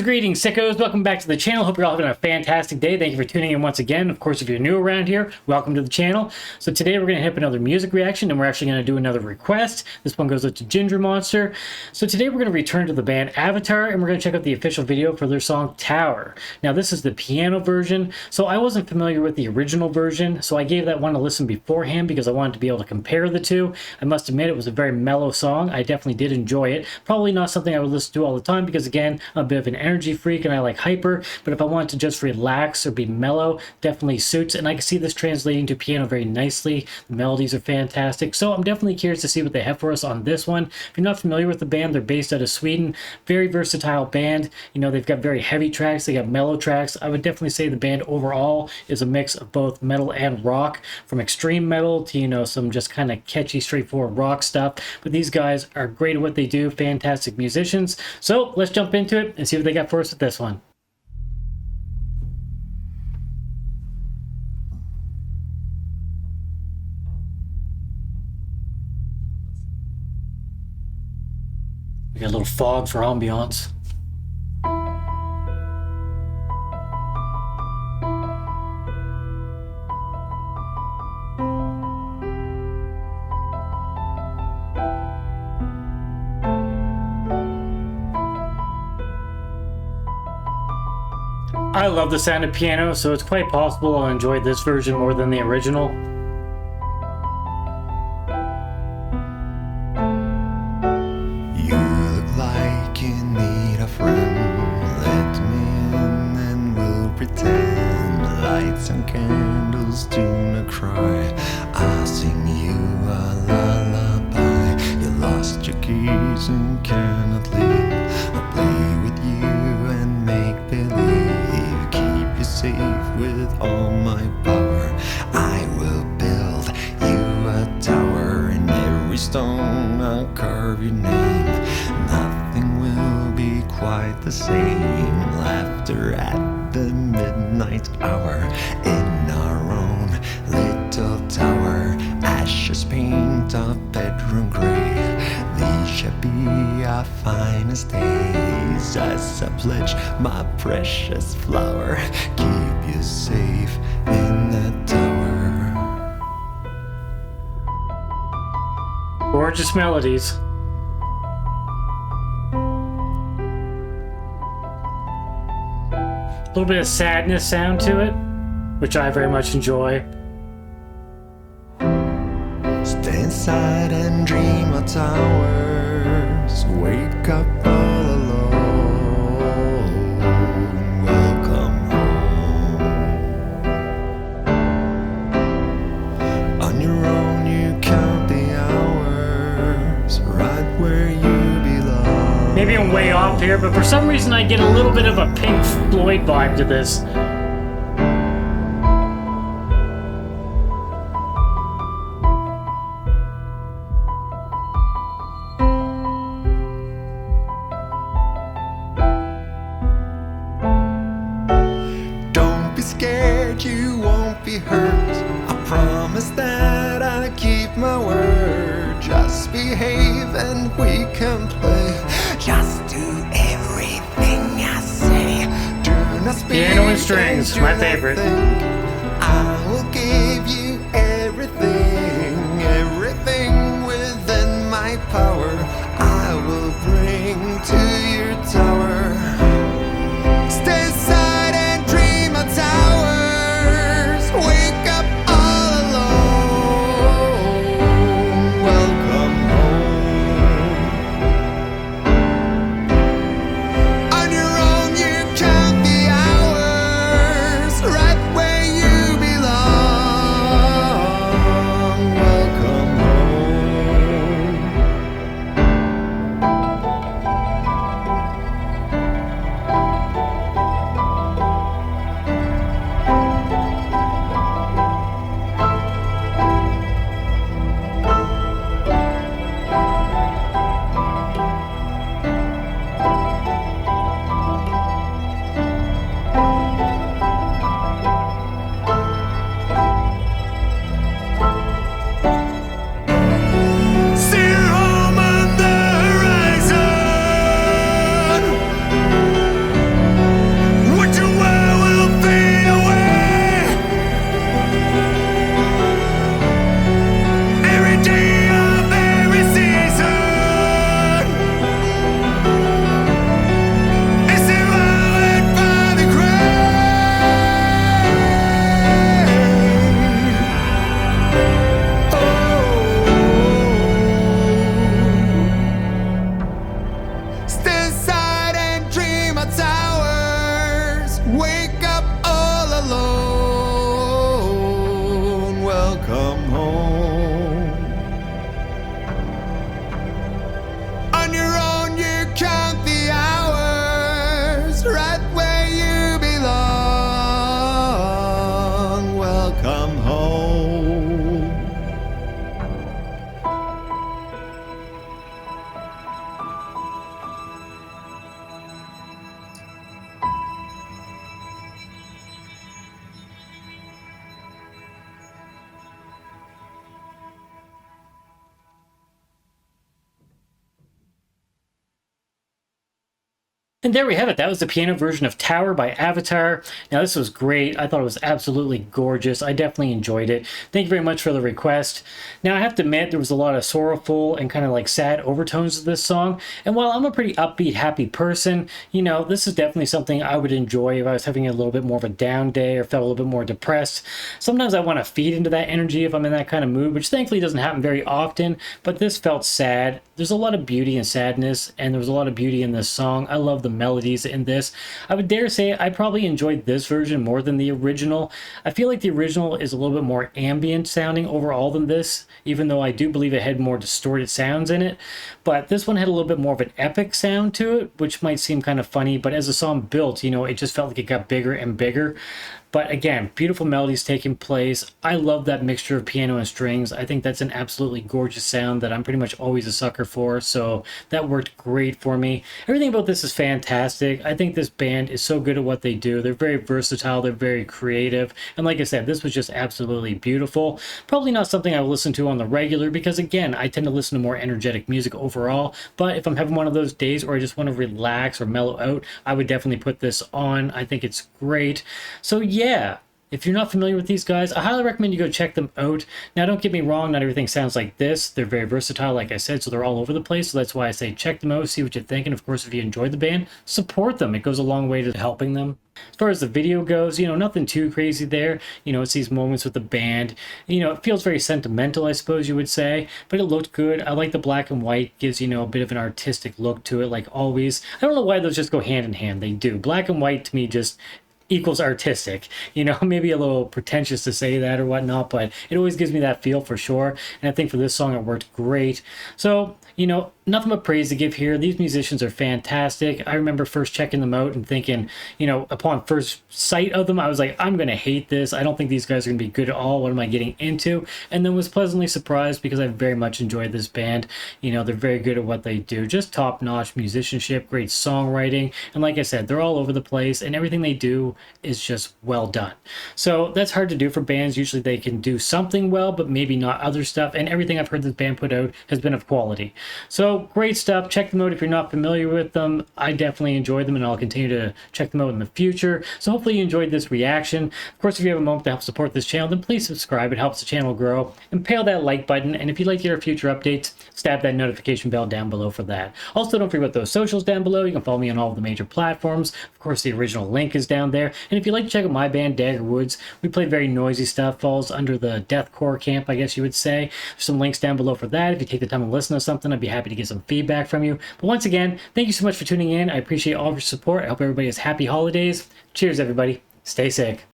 Greetings, sickos. Welcome back to the channel. Hope you're all having a fantastic day. Thank you for tuning in once again. Of course, if you're new around here, welcome to the channel. So today we're going to hit up another music reaction, and we're actually going to do another request. This one goes out to Ginger Monster. So today we're going to return to the band Avatar, and we're going to check out the official video for their song Tower. Now this is the piano version, so I wasn't familiar with the original version, so I gave that one a listen beforehand because I wanted to be able to compare the two. I must admit it was a very mellow song. I definitely did enjoy it. Probably not something I would listen to all the time because, again, I'm a bit of an energy freak and I like hyper, but if I want to just relax or be mellow, definitely suits. And I can see this translating to piano very nicely. The melodies are fantastic, so I'm definitely curious to see what they have for us on this one. If you're not familiar with the band, they're based out of Sweden. Very versatile band. You know, they've got very heavy tracks, they got mellow tracks. I would definitely say the band overall is a mix of both metal and rock, from extreme metal to, you know, some just kind of catchy, straightforward rock stuff. But these guys are great at what they do, fantastic musicians. So let's jump into it and see what they got for us with this one. We got a little fog for ambiance. I love the sound of piano, so it's quite possible I'll enjoy this version more than the original. You look like you need a friend. Let me in and we'll pretend. Light some candles, do not cry. I'll sing you a lullaby. You lost your keys and cannot leave. I'll play with you and make believe. Keep you safe with all my power. I will build you a tower. In every stone I'll carve your name. Nothing will be quite the same. Laughter at the midnight hour. In our own little tower. Ashes paint our bedroom gray. These shall be our finest days. As I pledge my precious flower. Keep you safe in that tower. Gorgeous melodies. A little bit of sadness sound to it, which I very much enjoy. Stay inside and dream of towers. Wake up all alone. Welcome home. On your own you count the hours. Right where you belong. Maybe I'm way off here, but for some reason I get a little bit of a Pink Floyd vibe to this. Scared you won't be hurt. I promise that I keep my word. Just behave and we can play. Just do everything I say. Do not speak. Piano and strings, my favorite. I will give you everything, everything within my power. I will bring to your tower. Stay inside and dream of towers. Wake up all alone. Welcome home. On your own you count the hours. Right where And there we have it. That was the piano version of Tower by Avatar. Now, this was great. I thought it was absolutely gorgeous. I definitely enjoyed it. Thank you very much for the request. Now, I have to admit, there was a lot of sorrowful and kind of like sad overtones to this song. And while I'm a pretty upbeat, happy person, you know, this is definitely something I would enjoy if I was having a little bit more of a down day or felt a little bit more depressed. Sometimes I want to feed into that energy if I'm in that kind of mood, which thankfully doesn't happen very often, but this felt sad. There's a lot of beauty and sadness, and there was a lot of beauty in this song. I love the melodies in this. I would dare say I probably enjoyed this version more than the original. I feel like the original is a little bit more ambient sounding overall than this, even though I do believe it had more distorted sounds in it. But this one had a little bit more of an epic sound to it, which might seem kind of funny, but as the song built, you know, it just felt like it got bigger and bigger. But again, beautiful melodies taking place. I love that mixture of piano and strings. I think that's an absolutely gorgeous sound that I'm pretty much always a sucker for. So that worked great for me. Everything about this is fantastic. I think this band is so good at what they do. They're very versatile. They're very creative. And like I said, this was just absolutely beautiful. Probably not something I will listen to on the regular because, again, I tend to listen to more energetic music overall. But if I'm having one of those days where I just want to relax or mellow out, I would definitely put this on. I think it's great. So yeah, if you're not familiar with these guys, I highly recommend you go check them out. Now, don't get me wrong, not everything sounds like this. They're very versatile, like I said, so they're all over the place. So that's why I say check them out, see what you think. And of course, if you enjoy the band, support them. It goes a long way to helping them. As far as the video goes, you know, nothing too crazy there. You know, it's these moments with the band. You know, it feels very sentimental, I suppose you would say, but it looked good. I like the black and white. Gives, you know, a bit of an artistic look to it, like always. I don't know why those just go hand in hand. They do. Black and white, to me, just equals artistic. You know, maybe a little pretentious to say that or whatnot, but it always gives me that feel for sure. And I think for this song, it worked great. So, you know, nothing but praise to give here. These musicians are fantastic. I remember first checking them out and thinking, you know, upon first sight of them, I was like, I'm going to hate this. I don't think these guys are going to be good at all. What am I getting into? And then was pleasantly surprised because I very much enjoyed this band. You know, they're very good at what they do. Just top-notch musicianship, great songwriting. And like I said, they're all over the place and everything they do is just well done. So that's hard to do for bands. Usually they can do something well, but maybe not other stuff. And everything I've heard this band put out has been of quality. So great stuff. Check them out if you're not familiar with them. I definitely enjoyed them and I'll continue to check them out in the future. So hopefully you enjoyed this reaction. Of course, if you have a moment to help support this channel, then please subscribe. It helps the channel grow. Impale that like button. And if you'd like to get our future updates, stab that notification bell down below for that. Also, don't forget about those socials down below. You can follow me on all of the major platforms. Of course, the original link is down there. And if you'd like to check out my band, Dagger, we play very noisy stuff. Falls under the deathcore camp, I guess you would say. There's some links down below for that. If you take the time to listen to something, I'd be happy to get some feedback from you. But once again, thank you so much for tuning in. I appreciate all of your support. I hope everybody has happy holidays. Cheers, everybody. Stay sick.